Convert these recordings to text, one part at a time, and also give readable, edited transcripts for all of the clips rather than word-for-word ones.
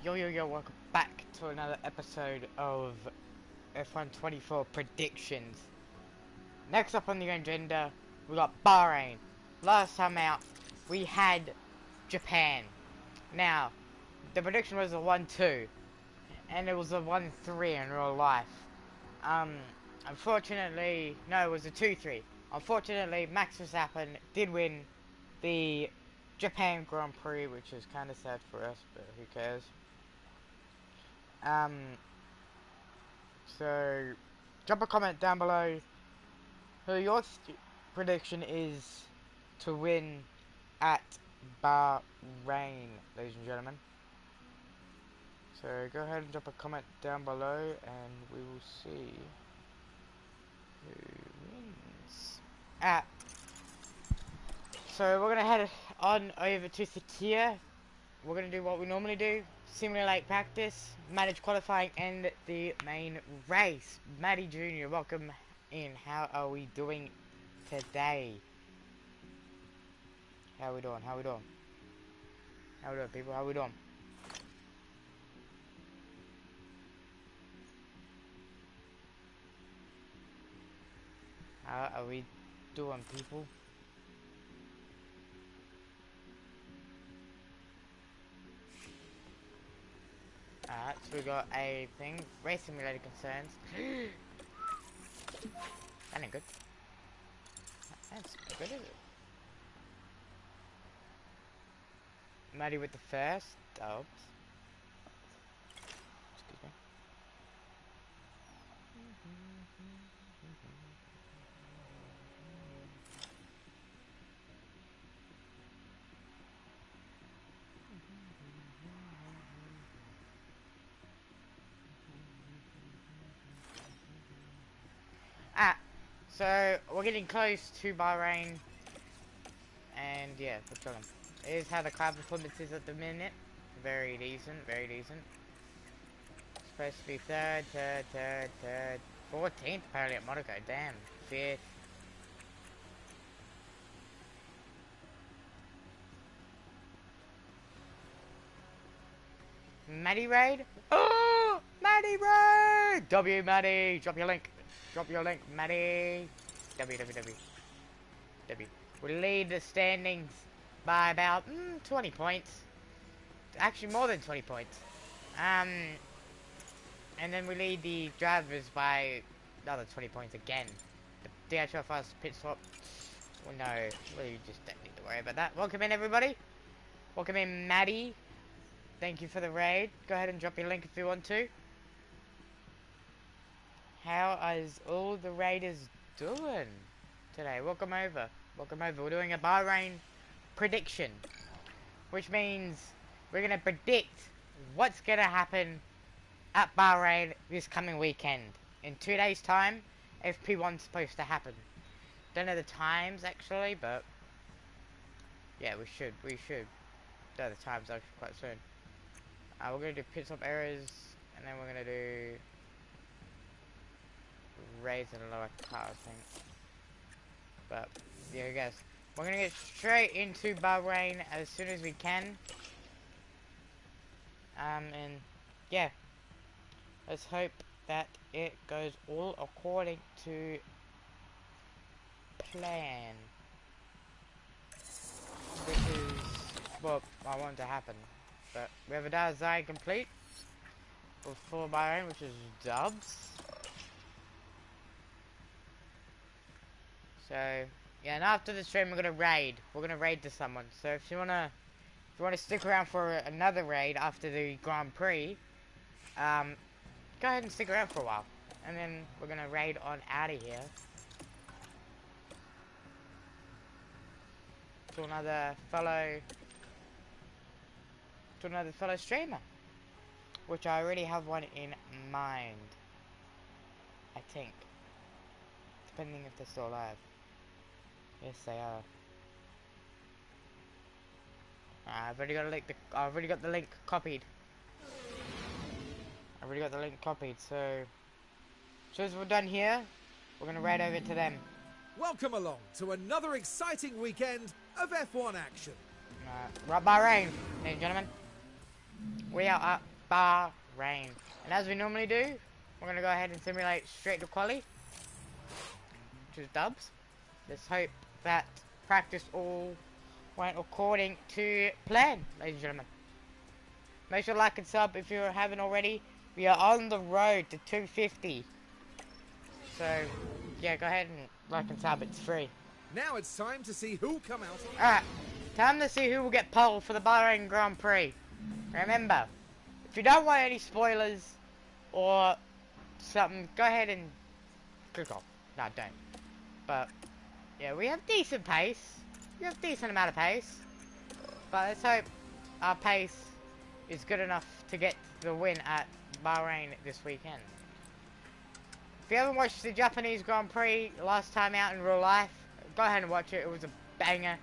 Yo, welcome back to another episode of F1 24 predictions. Next up on the agenda, we got Bahrain. Last time out, we had Japan. Now, the prediction was a 1-2, and it was a 1-3 in real life. Unfortunately, no, it was a 2-3. Unfortunately, Max Verstappen did win the Japan Grand Prix, which is kind of sad for us, but who cares? So drop a comment down below who your prediction is to win at Bahrain, ladies and gentlemen. So go ahead and drop a comment down below and we will see who wins. So we're gonna head on over to Satir. We're gonna do what we normally do: simulate practice, manage qualifying, and the main race. Matty Jr., welcome in. How are we doing today? How are we doing, people? How are we doing? How are we doing, people? Alright, so we got a thing. Race simulator concerns. That ain't good. That's not good, is it? Maddie with the first dubs. Excuse me. So we're getting close to Bahrain, and yeah, we're chilling. Here's how the car performance is at the minute. Very decent, very decent. Supposed to be third, 14th apparently at Monaco. Damn, 5th. Maddie Raid? Oh, Maddie Raid! W Maddie, drop your link. Drop your link, Maddie. W. We lead the standings by about 20 points. Actually, more than 20 points. And then we lead the drivers by another 20 points again. The DHL fast pit stop. Well, no, we just don't need to worry about that. Welcome in, everybody. Welcome in, Maddie. Thank you for the raid. Go ahead and drop your link if you want to. How is all the raiders doing today? Welcome over. We're doing a Bahrain prediction, which means we're going to predict what's going to happen at Bahrain this coming weekend. In 2 days' time, FP1's supposed to happen. Don't know the times, actually, but yeah, we should know the times actually quite soon. We're going to do pit stop errors, and then we're going to do raise and lower car, I think. But yeah, guys, we're gonna get straight into Bahrain as soon as we can. And yeah, let's hope that it goes all according to plan, which is what I want to happen. But we have a design complete for Bahrain, which is dubs. So yeah, and after the stream we're gonna raid. We're gonna raid to someone. So if you wanna stick around for another raid after the Grand Prix, go ahead and stick around for a while. And then we're gonna raid on out of here to another fellow streamer. Which I already have one in mind. I think. Depending if they're still alive. Yes, they are. I've already got the link copied. So, as soon as we're done here, we're gonna raid over to them. Welcome along to another exciting weekend of F1 action. Right, Bahrain, ladies and gentlemen. We are up Bahrain. And as we normally do, we're going to go ahead and simulate straight to quali, which is dubs. Let's hope that practice all went according to plan, ladies and gentlemen. Make sure to like and sub if you haven't already. We are on the road to 250. So, yeah, go ahead and like and sub, it's free. Now it's time to see who'll come out on. Alright, time to see who will get polled for the Bahrain Grand Prix. Remember, if you don't want any spoilers or something, go ahead and click off. No, don't. But, yeah, we have decent pace. We have decent amount of pace. But let's hope our pace is good enough to get the win at Bahrain this weekend. If you haven't watched the Japanese Grand Prix last time out in real life, go ahead and watch it. It was a banger.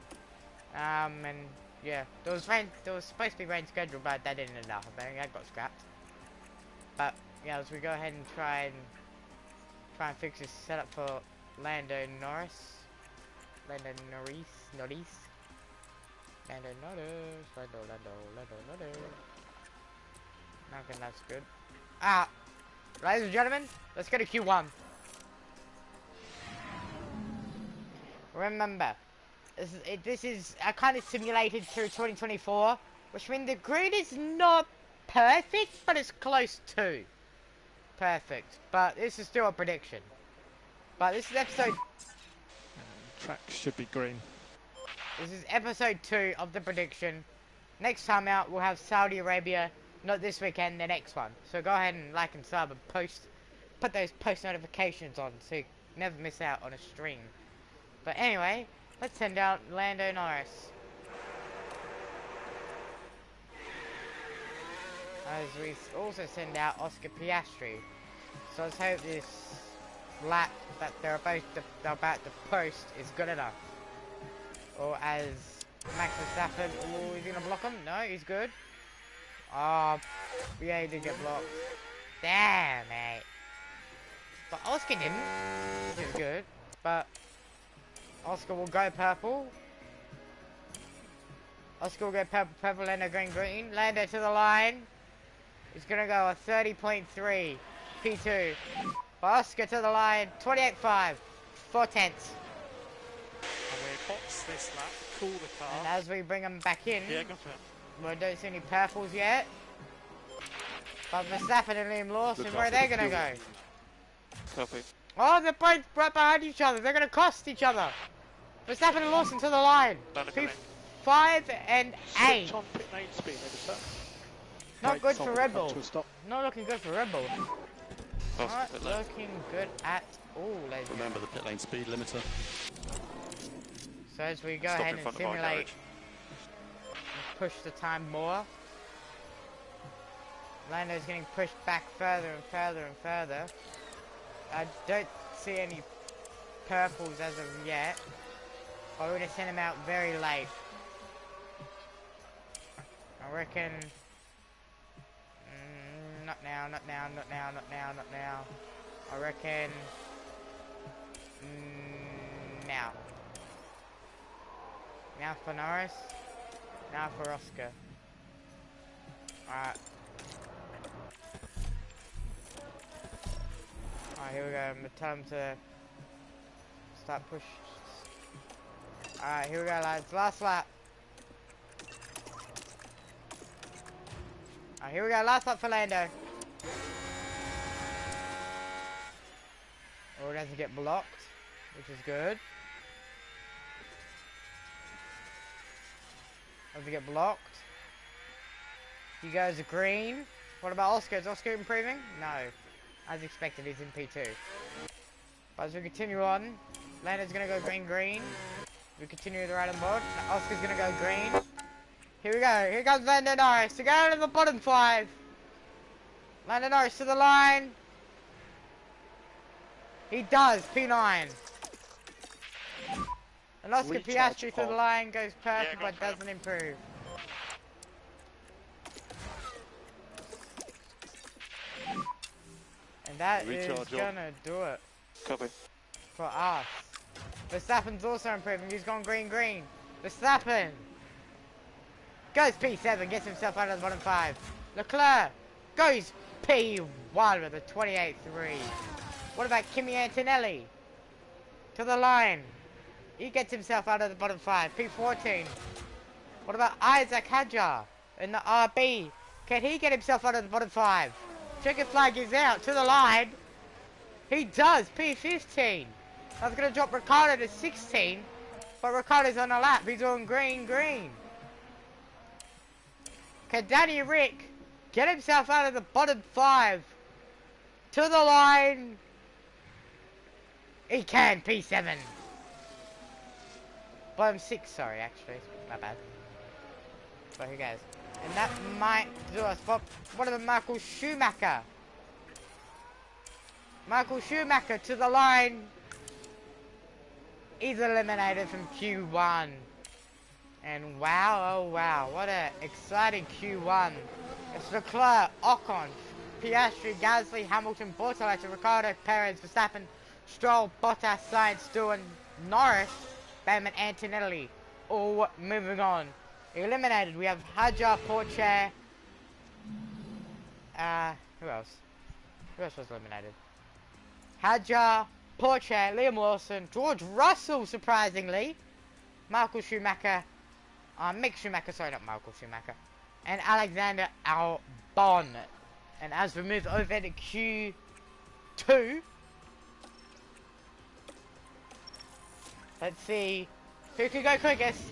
And yeah, there was supposed to be rain scheduled, but that didn't end up happening. That got scrapped. But yeah, as we go ahead and try and fix this setup for Lando Norris. Lando. Okay, that's good. Ladies and gentlemen, let's go to Q1. Remember, this is a kind of simulated through 2024, which means the grid is not perfect, but it's close to perfect. But this is still a prediction. But this is episode... Track should be green. This is episode 2 of the prediction. Next time out, we'll have Saudi Arabia. Not this weekend, the next one. So go ahead and like and sub and put those post notifications on so you never miss out on a stream. But anyway, let's send out Lando Norris. As we also send out Oscar Piastri. So let's hope this lap that they're about to post is good enough. Or as Max Verstappen, oh, is he gonna block him? No, he's good. Oh, yeah, he did get blocked. Damn, mate. But Oscar didn't, which is good. But Oscar will go purple. Oscar will go purple, Lando green. Lando to the line. He's gonna go a 30.3 P2. Oscar to the line, 28.5, 4 tenths. And we box this lap, cool the car. And as we bring them back in, Yeah, go for it. we don't see any purples yet. But Verstappen and Liam Lawson, where are they gonna go? Copy. Oh, they're both right behind each other. They're gonna cost each other. Verstappen and Lawson to the line. P5 and 8. Switch on pit lane speed, maybe, sir. Not Right, good stop for it, Red come Bull. to a stop. Not looking good for Red Bull. Fast Not pit lane. looking good at all, ladies and Remember the pit lane speed limiter. So as we go Stop ahead in and front of our simulate, garage. push the time more. Lando's getting pushed back further and further and further. I don't see any purples as of yet. But we're gonna send him out very late. I reckon. Not now, not now, not now, not now, not now. I reckon. Now. Now for Norris. Now for Oscar. Alright. Alright, here we go. Time to start push. Alright, here we go, lads. Last lap. Alright, here we go. Last lap for Lando. Oh, it doesn't get blocked, which is good. Doesn't get blocked. You guys are green. What about Oscar? Is Oscar improving? No. As expected, he's in P2. But as we continue on, Lando's gonna go green. We continue the right on board. Now Oscar's gonna go green. Here we go. Here comes Lando Norris to go to the bottom 5. Lando Norris to the line. He does. P9. And Oscar Piastri to the line goes perfect, but doesn't improve. And that is gonna do it Copy. for us. Verstappen's also improving. He's gone green. Verstappen goes P7, gets himself out of the bottom 5. Leclerc goes P1 with a 28-3. What about Kimi Antonelli? To the line. He gets himself out of the bottom 5. P14. What about Isaac Hadjar in the RB? Can he get himself out of the bottom 5? Chicken flag is out. To the line. He does. P15. I was going to drop Ricardo to 16. But Ricardo's on the lap. He's on green. Can Danny Rick get himself out of the bottom 5? To the line. He can. P7. Bottom 6, sorry, actually. My bad. But who cares? And that might do us. But what about Michael Schumacher? Michael Schumacher to the line. He's eliminated from Q1. And wow, oh wow, what an exciting Q1. It's Leclerc, Ocon, Piastri, Gasly, Hamilton, Bortoletti, Ricciardo, Perez, Verstappen, Stroll, Bottas, Sainz, Stewart, Norris, Bowman, Antonelli. All moving on. Eliminated, we have Hadjar, Porsche. Who else? Who else was eliminated? Hadjar, Porsche, Liam Lawson, George Russell, surprisingly. Michael Schumacher. Mick Schumacher, sorry, not Michael Schumacher. And Alexander Albon. And as we move over to Q2, let's see who can go quickest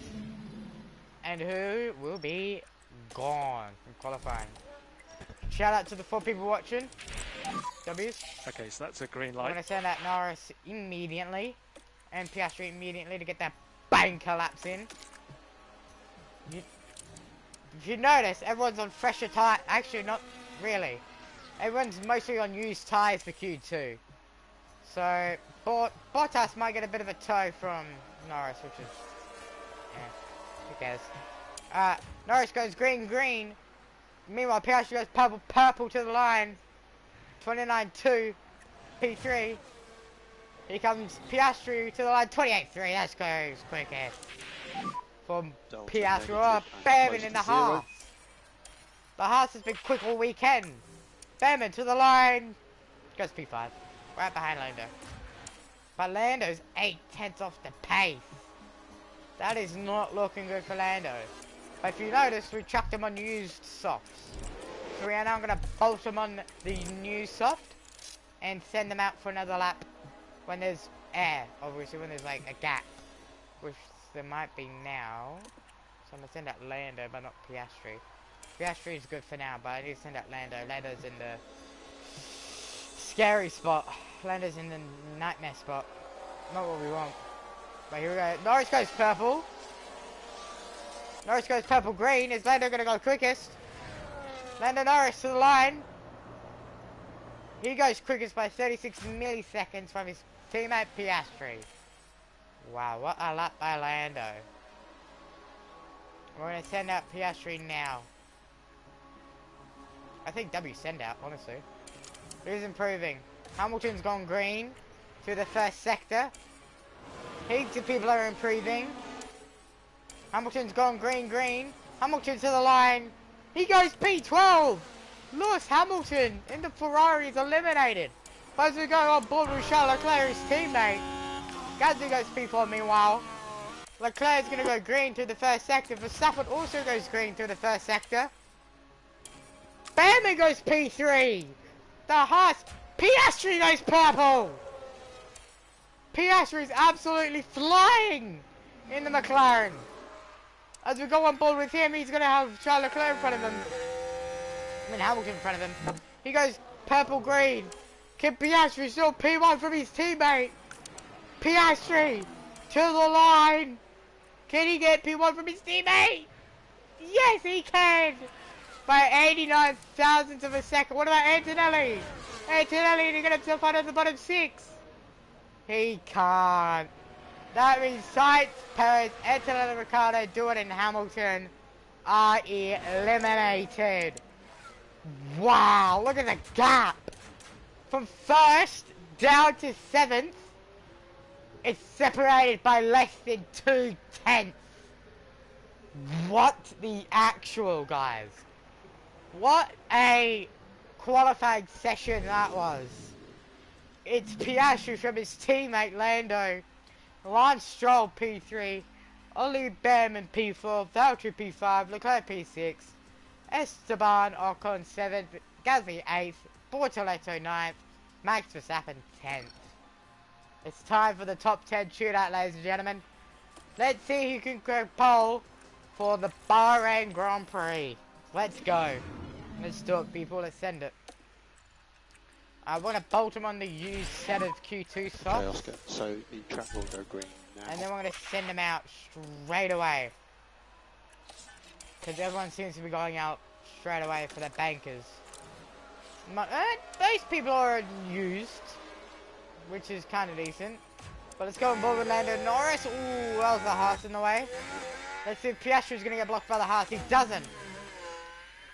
and who will be gone from qualifying. Shout out to the 4 people watching. W's. Okay, so that's a green I'm light. going to send out Norris immediately and Piastri immediately to get that banker laps in. If you notice, everyone's on fresher tyres. Actually, not really. Everyone's mostly on used tyres for Q2. So, Bottas might get a bit of a tow from Norris, which is... who cares? Norris goes green. Meanwhile, Piastri goes purple to the line. 29-2. P3. Here comes Piastri to the line. 28-3. That goes quickest. From Piastri. Oh, Bowman in the Haas. The Haas has been quick all weekend. Bowman to the line. Goes P5. Right behind Lando. But Lando's 8/10 off the pace. That is not looking good for Lando. But if you notice, we chucked him on used softs. So we are now going to bolt him on the new soft and send them out for another lap when there's air. Obviously, when there's like a gap, which there might be now. So I'm going to send out Lando, but not Piastri. Piastri is good for now, but I need to send out Lando. Lando's in the scary spot. Lando's in the nightmare spot. Not what we want. But here we go. Norris goes purple. Norris goes purple-green. Is Lando going to go quickest? Lando Norris to the line. He goes quickest by 36 milliseconds from his teammate Piastri. Wow, what a lap by Lando. We're going to send out Piastri now. I think W send out, honestly. Who's improving? Hamilton's gone green to the first sector. Heaps of people are improving. Hamilton's gone green. Hamilton to the line. He goes P12. Lewis Hamilton in the Ferrari is eliminated. But as we go on board with Charles Leclerc, his teammate. Gasly goes P4 meanwhile. Leclerc's going to go green to the first sector. Verstappen also goes green to the first sector. Bowman goes P3. The Haas. Piastri goes purple. Piastri is absolutely flying in the McLaren. As we go on board with him, he's going to have Charles Leclerc in front of him. I mean Hamilton in front of him. He goes purple-green. Can Piastri still P1 from his teammate? Piastri to the line. Can he get P1 from his teammate? Yes, he can. By 89 thousandths of a second. What about Antonelli? Antonelli to get himself out of the bottom 6. He can't. That means Sainz, Perez, Antonelli, Ricciardo, Stewart and Hamilton are eliminated. Wow, look at the gap. From first down to 7th, it's separated by less than 2/10. What the actual, guys? What a qualifying session that was. It's Piastri from his teammate Lando, Lance Stroll P3, Ollie Behrman P4, Valtteri P5, Leclerc P6, Esteban Ocon 7th, Gasly 8th, Bortoletto 9th, Max Verstappen 10th. It's time for the top 10 shootout, ladies and gentlemen. Let's see who can grab pole for the Bahrain Grand Prix. Let's go. Let's do it, people. Let's send it. I want to bolt him on the used set of Q2 softs. Okay, Oscar. So the track will go green now. And then we're going to send him out straight away. Because everyone seems to be going out straight away for their bankers. Those people are used, which is kind of decent. But let's go and board with Lando Norris. Ooh, that was the Haas in the way. Let's see if Piastri's going to get blocked by the Haas. He doesn't.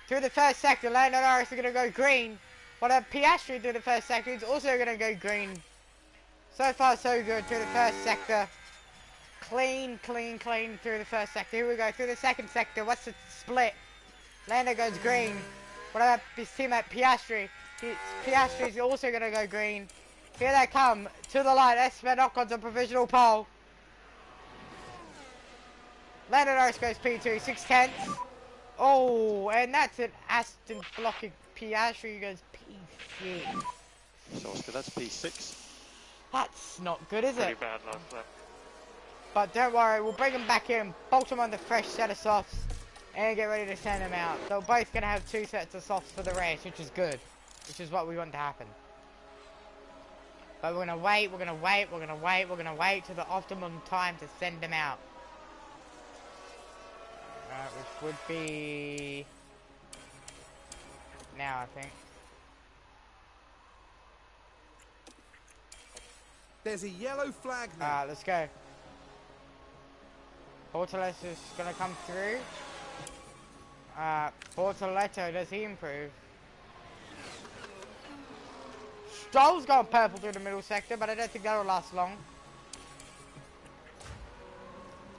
Through the first sector, Lando Norris is going to go green. While Piastri through the first sector is also going to go green. So far, so good through the first sector. Clean, clean, clean through the first sector. Here we go through the second sector. What's the split? Lando goes green. What about his teammate Piastri? Piastri is also going to go green. Here they come to the line. Esteban Ocon's on provisional pole. Lando Norris goes P2, 6/10. Oh, and that's an Aston blocking Piastri goes P6. So Oscar, that's P6. That's not good, is Pretty it? bad last lap. But don't worry, we'll bring him back in, bolt him on the fresh set of softs, and get ready to send him out. They're both going to have 2 sets of softs for the race, which is good. Which is what we want to happen. But we're going to wait, we're going to wait, we're going to wait, we're going to wait to the optimum time to send him out. Which would be... now, I think. There's a yellow flag now. Let's go. Bortoletto is going to come through. Bortoletto, does he improve? Stroll's gone purple through the middle sector, but I don't think that'll last long.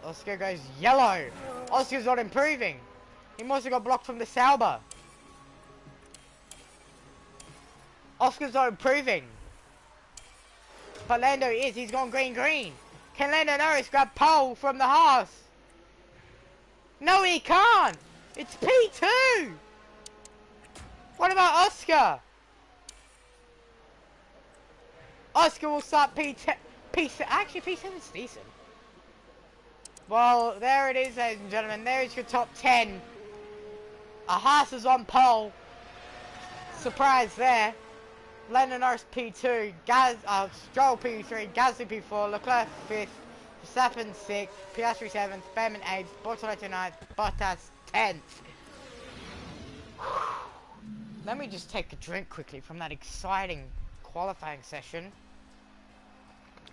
Oscar goes yellow. Oscar's not improving. He must have got blocked from the Sauber. Oscar's not improving. But Lando is. He's gone green, green. Can Lando Norris grab pole from the Haas? No, he can't. It's P2. What about Oscar? Oscar will start P10. Actually, P7's decent. Well, there it is, ladies and gentlemen. There is your top 10. A Haas is on pole. Surprise there. Lando Norris P2, Stroll P3, Gasly P4, Leclerc 5th, Verstappen 6th, Piastri 7th, Behrman 8th, Bortoletto 9th, Bottas 10th. Let me just take a drink quickly from that exciting qualifying session.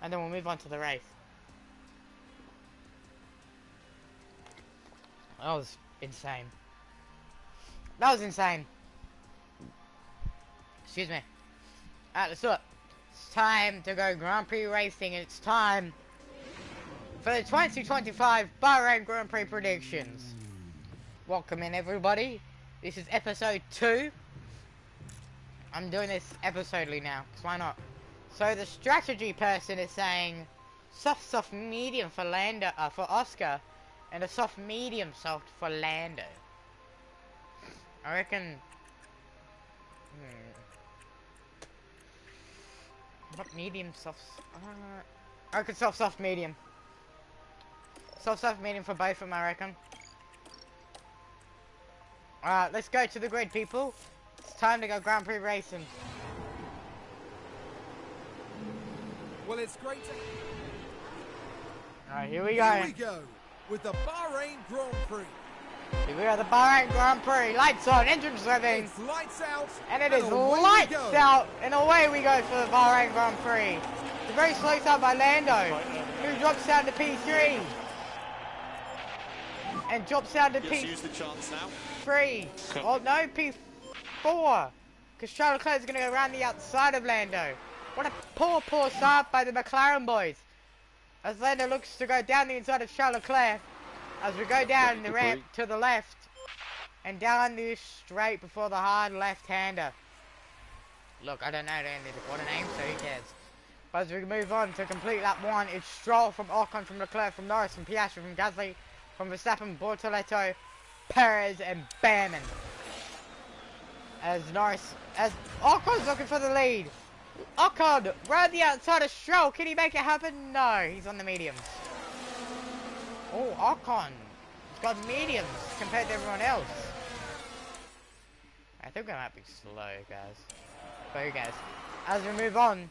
And then we'll move on to the race. That was insane. That was insane. Excuse me. Alright, let's do it. It's time to go Grand Prix racing, and it's time for the 2025 Bahrain Grand Prix predictions. Welcome in, everybody. This is episode 2. I'm doing this episodely now, because why not? So the strategy person is saying soft, medium for for Oscar, and a soft, medium, soft for Lando. I reckon... What medium, soft... I reckon soft, medium. Soft, medium for both of them, I reckon. Alright, let's go to the grid, people. It's time to go Grand Prix racing. Well, it's great to... Alright, here we go. Here we go with the Bahrain Grand Prix. Here we are, the Bahrain Grand Prix. Lights on, engines revving. It's lights out. And it is away lights out, and away we go for the Bahrain Grand Prix. The very slow start by Lando, who drops down to P3. And drops down to P3. Use the chance now. Oh no, P4. Because Charles Leclerc is going to go around the outside of Lando. What a poor start by the McLaren boys. As Lando looks to go down the inside of Charles Leclerc. As we go down the ramp to the left. And down this straight before the hard left-hander. Look, I don't know the name, so who cares? But as we move on to complete lap 1, it's Stroll from Ocon, from Leclerc, from Norris, from Piastri, from Gasly, from Verstappen, Bortoleto, Perez, and Behrman. As Ocon's looking for the lead. Ocon, round the outside of Stroll. Can he make it happen? No, he's on the mediums. Oh, Ocon. He's got mediums compared to everyone else. I think I might be slow, guys. But who cares? As we move on,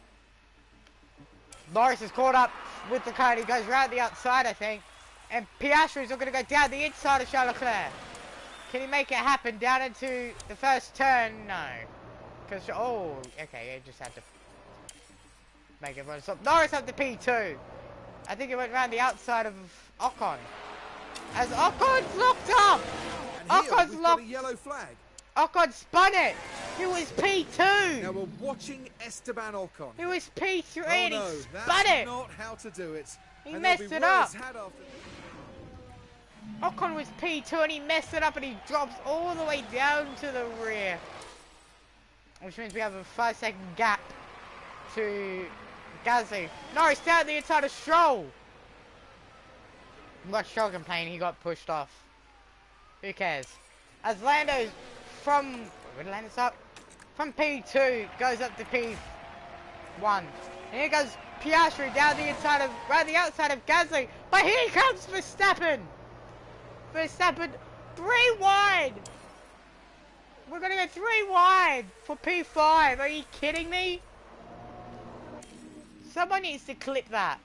Norris is caught up with the car. He goes round the outside, I think. And Piastri's going to go down the inside of Charles Leclerc. Can he make it happen down into the first turn? No. Because, oh, okay, he just had to make everyone stop. Norris up to P2. I think he went round the outside of Ocon. As Ocon's locked up! And here Ocon's we've got locked. a yellow flag. Ocon spun it! He was P2! Now we're watching Esteban Ocon. He was P3 Oh and no, he spun that's it! not how to do it. He And messed there'll be it up. words had after- Ocon was P2 and he messed it up and he drops all the way down to the rear. Which means we have a 5-second gap to Gasly. Norris down the inside of Stroll. Got Stroll complaining, he got pushed off. Who cares? As Lando's from, where did Lando start? From P2 goes up to P1. And here goes Piastri down the inside of, right the outside of Gasly. But here comes Verstappen. Verstappen 3 wide. We're gonna go 3 wide for P5. Are you kidding me? Someone needs to clip that.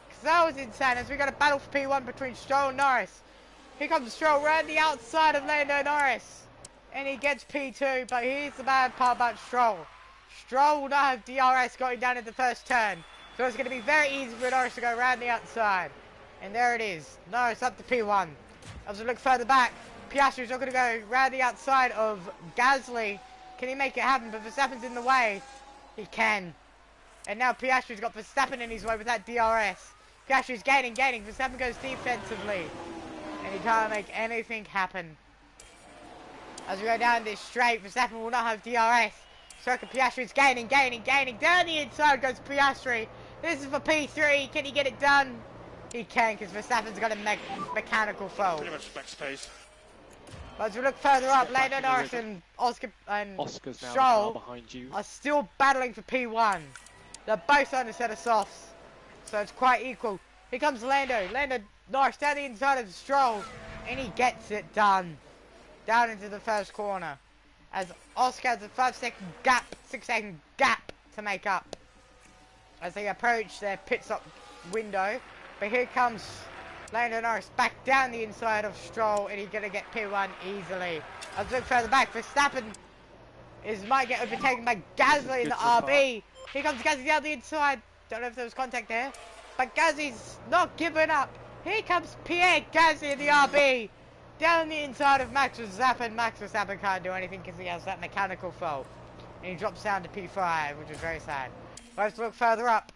Because that was insane. As we got a battle for P1 between Stroll and Norris. Here comes Stroll around the outside of Lando Norris. And he gets P2. But here's the bad part about Stroll. Stroll will not have DRS going down in the first turn. So it's going to be very easy for Norris to go around the outside. And there it is. Norris up to P1. As we look further back, Piastri's not going to go around the outside of Gasly. Can he make it happen? But Verstappen's in the way. He can. And now Piastri's got Verstappen in his way with that DRS. Piastri's gaining. Verstappen goes defensively. And he can't make anything happen. As we go down this straight, Verstappen will not have DRS. Circuit Piastri's gaining. Down the inside goes Piastri. This is for P3. Can he get it done? He can, because Verstappen's got a mechanical fault. Pretty much max pace. But as we look further up, Lando Norris and Oscar's now Stroll behind you. are still battling for P1. They're both on a set of softs. So it's quite equal. Here comes Lando. Lando Norris down the inside of Stroll. And he gets it done. Down into the first corner. As Oscar has a 5-second gap, 6-second gap to make up. As they approach their pit stop window. But here comes Lando Norris back down the inside of Stroll. And he's going to get P1 easily. As we look further back, Verstappen might get overtaken by Gasly in the RB. Here comes Gasly down the inside. Don't know if there was contact there. But Gasly's not giving up. Here comes Pierre Gasly in the RB. Down the inside of Max Verstappen. Max Verstappen can't do anything because he has that mechanical fault. And he drops down to P5, which is very sad. Let's look further up.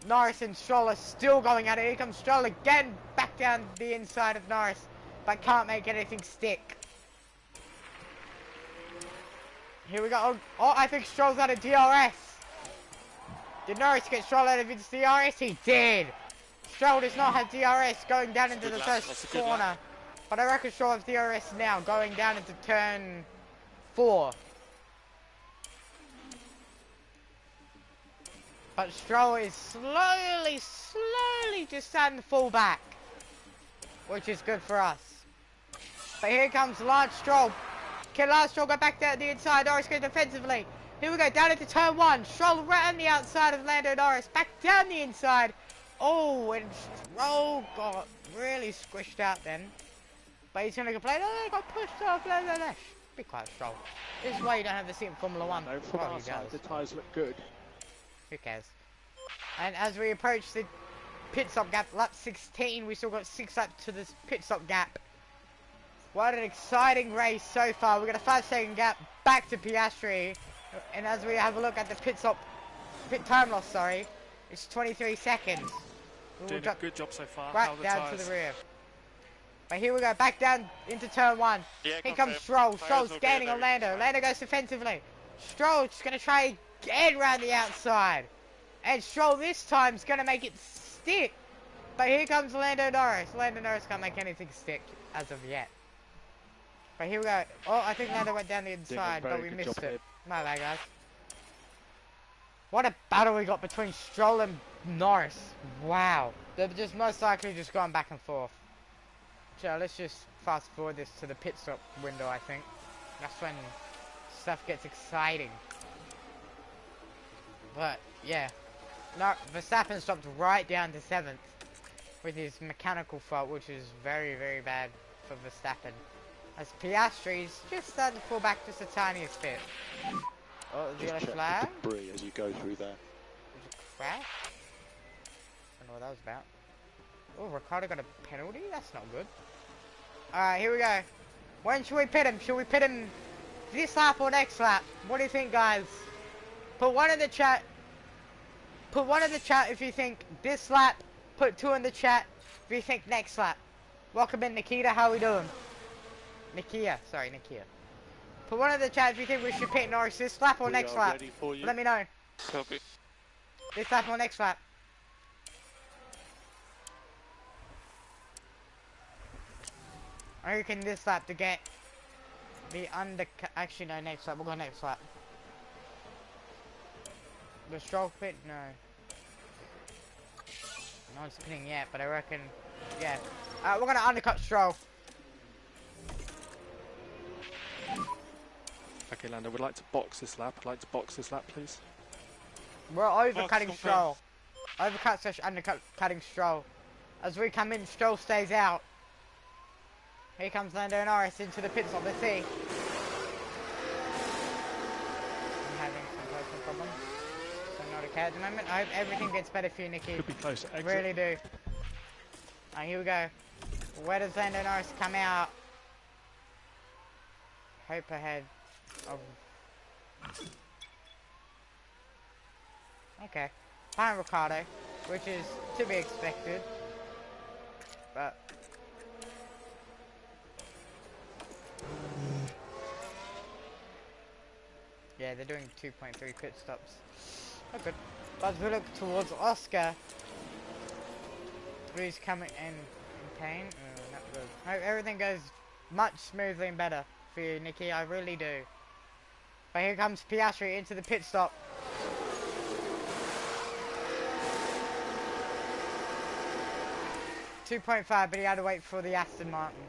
Norris and Stroll are still going at it. Here comes Stroll again, back down the inside of Norris. But can't make anything stick. Here we go. Oh, I think Stroll's out of DRS. Did Norris get Stroll out of his DRS? He did. Stroll does not have DRS going down into the first corner. But I reckon Stroll has DRS now going down into turn 4. But Stroll is slowly just starting to fall back. Which is good for us. But here comes Lance Stroll. Can Lance Stroll go back down the inside? Norris goes defensively. Here we go, down into turn 1. Stroll right on the outside of Lando Norris. Back down the inside. Oh, and Stroll got really squished out then. But he's going to complain, oh, I got pushed off, blah, blah, blah. Be quiet, Stroll. This is why you don't have the seat in Formula 1. No, from our side, the tyres look good. Who cares? And as we approach the pit stop gap, lap 16, we still got 6 laps to this pit stop gap. What an exciting race so far. We've got a 5-second gap back to Piastri. And as we have a look at the pit time loss, sorry, it's 23 seconds. Doing a good job so far. Right down to the rear. But here we go, back down into turn 1. Yeah, Here comes Stroll. Stroll's gaining on Lando. Lando goes defensively. Stroll's gonna try again around the outside. And Stroll this time is gonna make it stick. But here comes Lando Norris. Lando Norris can't make anything stick as of yet. But here we go. Oh, I think Lando went down the inside, but we missed it. My bad, guys. What a battle we got between Stroll and Norris. Wow. They've just most likely just gone back and forth. So let's just fast forward this to the pit stop window, I think. That's when stuff gets exciting. But, yeah. No, Verstappen stopped right down to 7th with his mechanical fault, which is very, very bad for Verstappen. As Piastri's just starting to fall back just the tiniest bit. Oh, the yellow flag. Debris as you go through there. There's a crash. I don't know what that was about. Oh, Ricciardo got a penalty? That's not good. Alright, here we go. When should we pit him? Should we pit him this lap or next lap? What do you think, guys? Put one in the chat. Put one in the chat if you think this lap. Put 2 in the chat if you think next lap. Welcome in, Nikita. How we doing? Nikia. Sorry, Nikia. Put one in the chat if you think we should pit Norris this lap or next lap. Let me know. Copy. This lap or next lap. I reckon this lap to get the undercut. Actually, no, next lap. We'll go next lap. The Stroll pit? No. No one's pitting yet, but I reckon, yeah. We're gonna undercut Stroll. Okay, Lando, we'd like to box this lap. I'd like to box this lap, please. We're overcutting Stroll. Overcut slash undercutting Stroll. As we come in, Stroll stays out. Here comes Lando Norris into the pit stop. Let's see. I'm having some personal problems. So not okay at the moment. I hope everything gets better for you, Nikki. Could be close to exit. Really do. Alright, here we go. Where does Lando Norris come out? Hope ahead of... Okay. Behind Ricciardo, which is to be expected. But... yeah, they're doing 2.3 pit stops. Oh, good. But as we look towards Oscar, who's coming in pain. Not good. I hope everything goes much smoothly and better for you, Nikki. I really do. But here comes Piastri into the pit stop. .5, but he had to wait for the Aston Martin.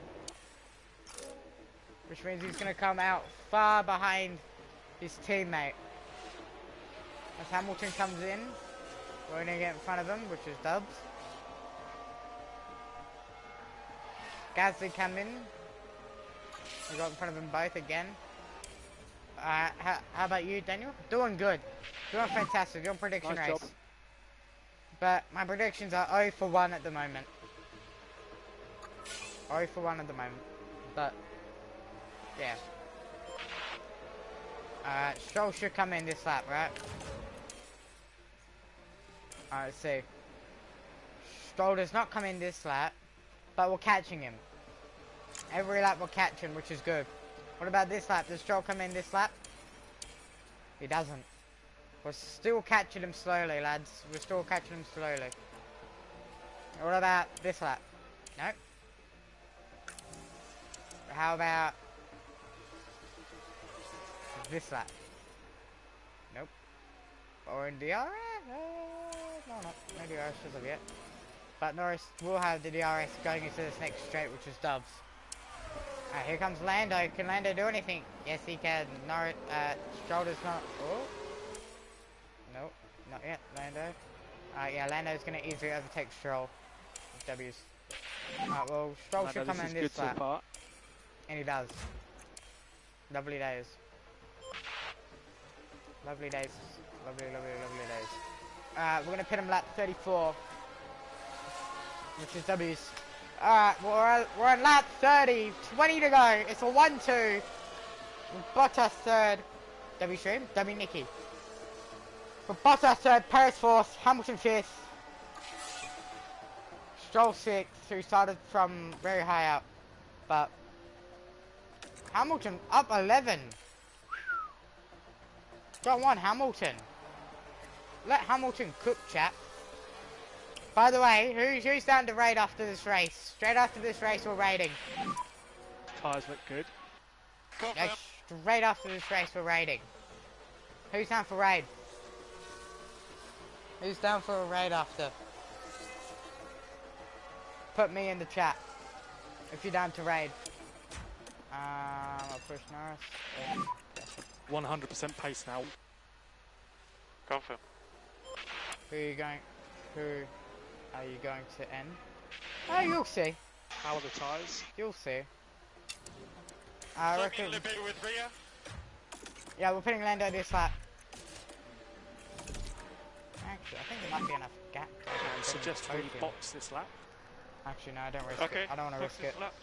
Which means he's going to come out far behind his teammate. As Hamilton comes in, we're going to get in front of him, which is Dubs. Gasly come in. We got in front of them both again. How about you, Daniel? Doing good. Doing fantastic. Doing prediction Nice race. job. But my predictions are 0 for 1 at the moment. 0 for 1 at the moment. But, yeah. Stroll should come in this lap, right? Alright, let's see. Stroll does not come in this lap, but we're catching him. Every lap we're catching, which is good. What about this lap? Does Stroll come in this lap? He doesn't. We're still catching him slowly, lads. We're still catching him slowly. What about this lap? Nope. How about this lap? Nope. Or in DRS? No, no DRS as of yet. But Norris will have the DRS going into this next straight, which is Dubs. Alright, here comes Lando. Can Lando do anything? Yes, he can. Norris, Stroll does not. Oh. Nope, not yet, Lando. Yeah, Lando's gonna easily overtake Stroll. W's. Alright, well, Stroll should come in this lap. So and he does. Lovely days. Lovely days. Lovely, lovely, lovely days. We're gonna pit him lap 34. Which is W's. Alright, we're on lap 30. 20 to go. It's a 1-2. Bottas third. W stream. W Nicky. For Bottas third. Paris fourth. Hamilton fifth. Stroll sixth. Who started from very high up. But Hamilton up 11. Go on, Hamilton. Let Hamilton cook, chap. By the way, who's down to raid after this race? Straight after this race, we're raiding. Tyres look good. No, straight after this race, we're raiding. Who's down for raid? Who's down for a raid after? Put me in the chat if you're down to raid. I'll push Norris. 100% pace now. Confirm. Who are you going to end? Oh, you'll see. How are the tyres? You'll see. I reckon. With Ria. Yeah, we're putting Lando this lap. Actually, I think there might be enough gap. I suggest we box this lap. Actually, no, I don't risk Okay. it. I don't want to risk it. Lap.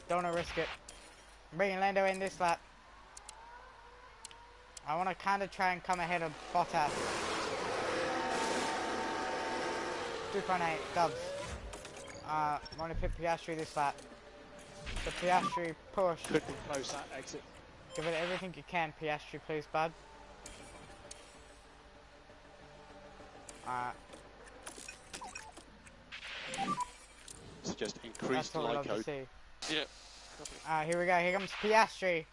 Don't want to risk it. I'm bringing Lando in this lap. I want to kind of try and come ahead of Bottas. 2.8 dubs. I want to put Piastri this lap. The Piastri push. Could be close that exit. Give it everything you can, Piastri, please, bud. Suggest That's increased what I light love to code. Yeah. see. Here we go. Here comes Piastri.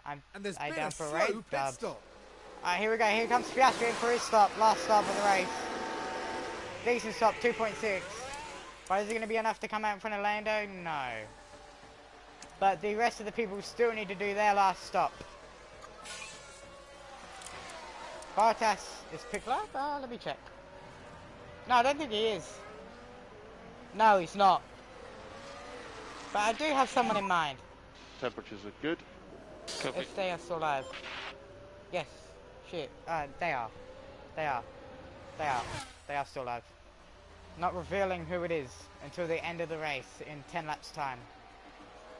And there's I been down a for a slow race pit dub. stop. Here we go. Here comes Piastri in for his stop. Last stop of the race. Decent stop, 2.6. But is it going to be enough to come out in front of Lando? No. But the rest of the people still need to do their last stop. Bottas is picked up? Let me check. No, I don't think he is. No, he's not. But I do have someone in mind. Temperatures are good. Copy. If they are still alive. Yes. Shit. They are. They are. They are. They are still alive. Not revealing who it is until the end of the race in 10 laps time.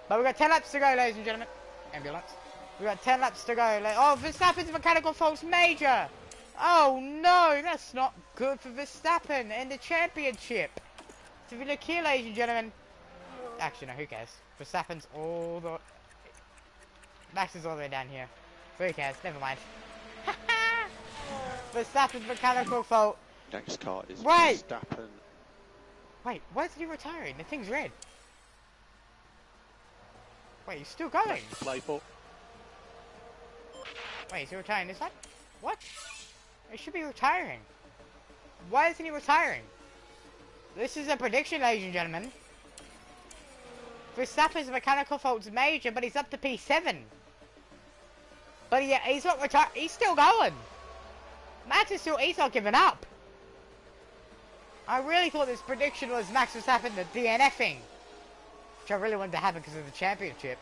But we've got 10 laps to go, ladies and gentlemen. Ambulance. We've got 10 laps to go. Oh, Verstappen's mechanical fault's major. Oh no, that's not good for Verstappen in the championship. So if you look here, ladies and gentlemen. Actually, no, who cares? Verstappen's all the... Max is all the way down here. So who cares? Never mind. Verstappen's mechanical fault. Next car is Wait! Verstappen. Wait, why is he retiring? The thing's red. Wait, he's still going. Play for. Wait, is he retiring this lap? What? He should be retiring. Why isn't he retiring? This is a prediction, ladies and gentlemen. Verstappen's mechanical fault's major, but he's up to P7. But yeah, he's not retired. He's still going. Max is still. He's not giving up. I really thought this prediction was Max Verstappen the DNFing, which I really wanted to happen because of the championship.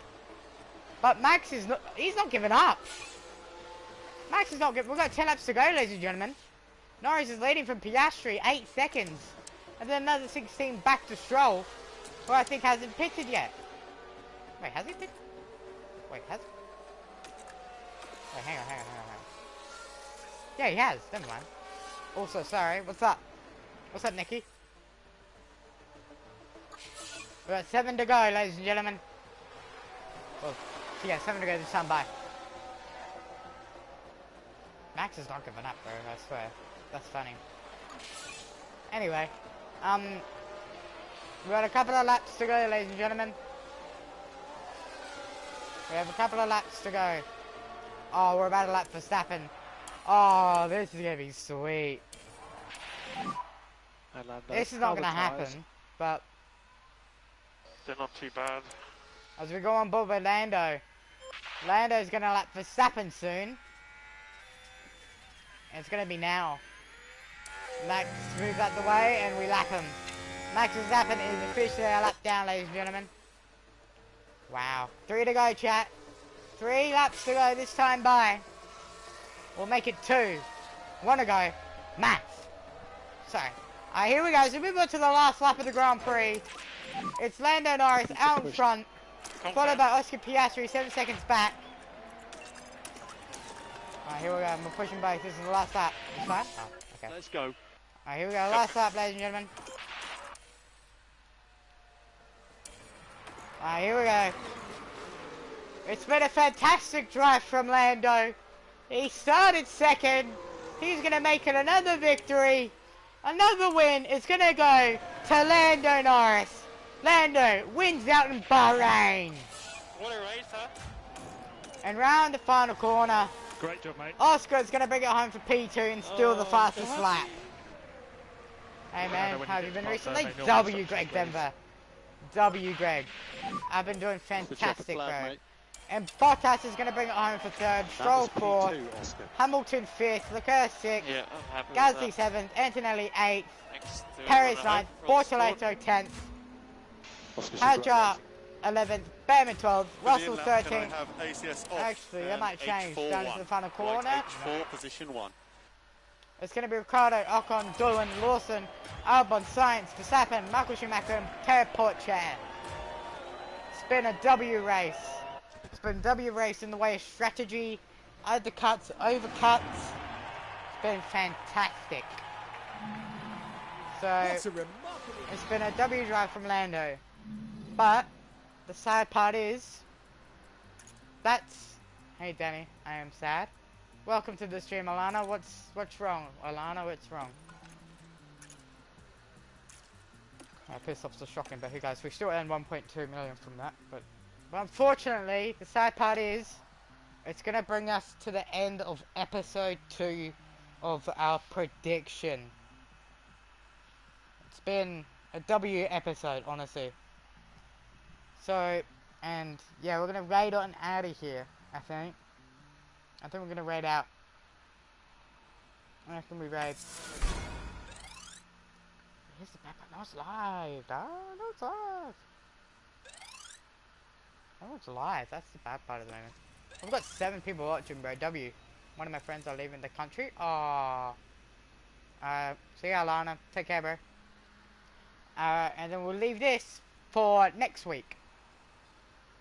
But Max is not. He's not giving up. Max is not giving. We've got 10 laps to go, ladies and gentlemen. Norris is leading from Piastri 8 seconds, and then another 16 back to Stroll, who I think hasn't pitted yet. Wait, has he pitted? Wait, has? Wait, hang on. Yeah, he has. Never mind. Also, sorry. What's up? What's up, Nicky? We've got 7 to go, ladies and gentlemen. Well, yeah, 7 to go this time. Bye. Max is not giving up, bro. I swear. That's funny. Anyway, we got a couple of laps to go, ladies and gentlemen. We have a couple of laps to go. Oh, we're about a lap for Verstappen. Oh, this is gonna be sweet. This is not gonna happen, but They're not too bad. as we go on board with Lando, Lando's gonna lap Verstappen soon. And it's gonna be now. Max moves out the way and we lap him. Max Verstappen is officially a lap down, ladies and gentlemen. Wow. 3 to go, chat. 3 laps to go this time by. We'll make it 2. 1 to go. Max. Sorry. Alright, here we go. So we move on to the last lap of the Grand Prix. It's Lando Norris out in front. Followed by Oscar Piastri 7 seconds back. Alright, here we go. We're pushing both. This is the last lap. This time? Oh, okay. Let's go. Alright, here we go. Last lap, ladies and gentlemen. Alright, here we go. It's been a fantastic drive from Lando. He started second. He's going to make it another victory. Another win is going to go to Lando Norris. Lando wins out in Bahrain. What a race, huh? And round the final corner, Great job, mate. Oscar's going to bring it home for P2 and steal the fastest God. lap. Hey I man, know when how have you you get been past that, recently? they normally W stop Greg the Denver. W Greg. I've been doing The checkered fantastic, flag, bro. mate. And Bottas is going to bring it home for third. That Stroll was fourth. P2, Oscar. Hamilton fifth. Leclerc sixth. Yeah, I'm happy Gasly with that. seventh. Antonelli eighth. Thanks to Perez everyone at ninth. home for all the Bortoleto tenth. Oscar's Hadjar 11th. Behrman 12th. Russell Brilliant lap. Can I 13th. have ACS off? Actually, that and might change H4 down to one. the final Right, corner. H4 position 1. It's going to be Ricardo, Ocon, Doohan, Lawson, Albon, Sainz, Verstappen, Michael Schumacher, and Per Porcher. It's been a W race. It's been a W race in the way of strategy, undercuts, overcuts. It's been fantastic. So, What a remarkable... it's been a W drive from Lando. But, the sad part is, that's... Hey Danny, I am sad. Welcome to the stream, Alana. What's wrong? Alana, what's wrong? Piss off's just shocking, but who cares? We still earn 1.2 million from that, but unfortunately, the sad part is, it's gonna bring us to the end of episode 2 of our prediction. It's been a W episode, honestly. So, and yeah, we're gonna raid on out of here, I think. I think we're gonna raid out. I reckon we raid. Here's the pepper. No, it's live. No, it's live. No, it's live. That's the bad part of the moment. I've got 7 people watching, bro. W. One of my friends are leaving the country. Aww. See ya, Lana. Take care, bro. And then we'll leave this for next week.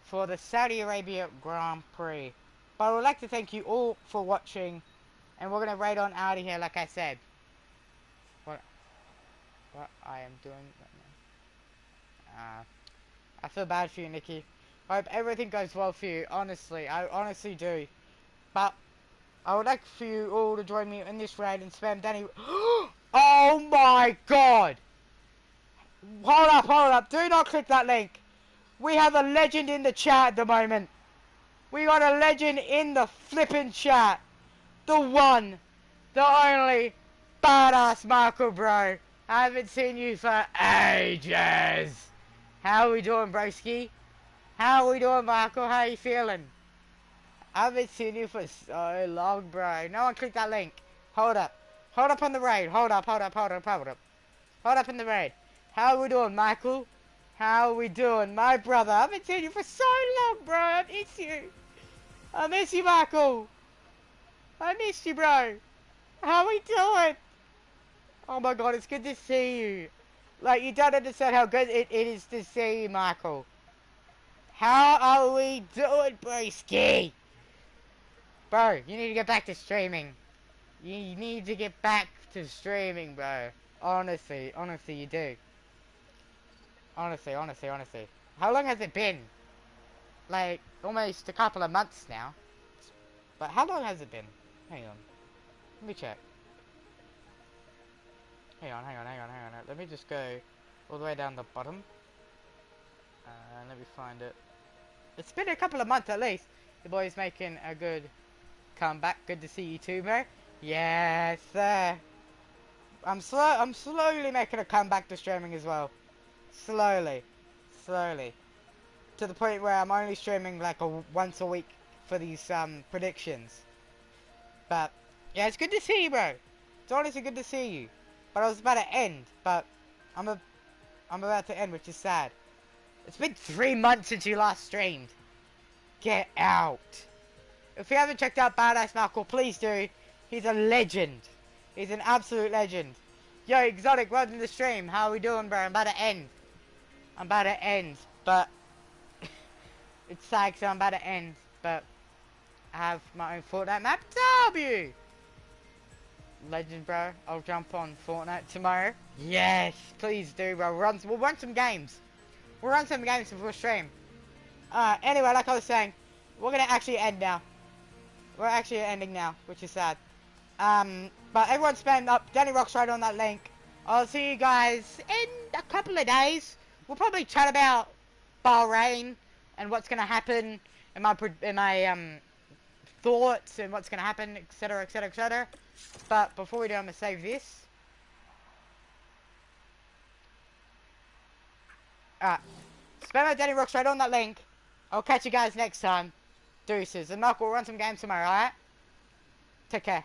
For the Saudi Arabia Grand Prix. But I would like to thank you all for watching. And we're going to raid on out of here, like I said. What I am doing right now. I feel bad for you, Nikki. I hope everything goes well for you. Honestly, I honestly do. But I would like for you all to join me in this raid and spam Danny. Oh my god! Hold up. Do not click that link. We have a legend in the chat at the moment. We got a legend in the flippin' chat. The one, the only, badass Marco, bro. I haven't seen you for ages. How we doing, broski? How we doing, Marco? How you feeling? I haven't seen you for so long, bro. No one click that link. Hold up. Hold up on the raid. Hold up. Hold up in the raid. How we doing, Michael? How we doing, my brother? I haven't seen you for so long, bro. I miss you. I miss you, Michael. I missed you, bro. How we doing? Oh my god, it's good to see you. Like, you don't understand how good it is to see you, Michael. How are we doing, broski? Bro, you need to get back to streaming. You need to get back to streaming, bro. Honestly, you do. Honestly. How long has it been? Like, almost a couple of months now. But how long has it been? Hang on. Let me check. Hang on. Let me just go all the way down the bottom. Let me find it. It's been a couple of months at least. The boy's making a good comeback. Good to see you too, bro. Yes, sir. I'm slowly making a comeback to streaming as well. Slowly. To the point where I'm only streaming like once a week for these predictions. But yeah, it's good to see you, bro. It's honestly good to see you. But I was about to end, but I'm about to end, which is sad. It's been 3 months since you last streamed. Get out. If you haven't checked out Badass Marco, please do. He's a legend. He's an absolute legend. Yo, Exotic, welcome to the stream. How are we doing, bro? I'm about to end. But it's sad because I'm about to end. But I have my own Fortnite map. W! Legend, bro. I'll jump on Fortnite tomorrow. Yes, please do, bro. We'll run some games. We'll run some games before stream. Anyway, like I was saying, we're going to actually end now. we're actually ending now, which is sad. But everyone spam up Danny Rocks right on that link. I'll see you guys in a couple of days. We'll probably chat about Bahrain and what's gonna happen, and my thoughts and what's gonna happen, etc, etc, etc. But before we do, I'm gonna save this. Alright. Spam out Danny Rocks right on that link. I'll catch you guys next time. Deuces. And Mark will run some games tomorrow, alright? Take care.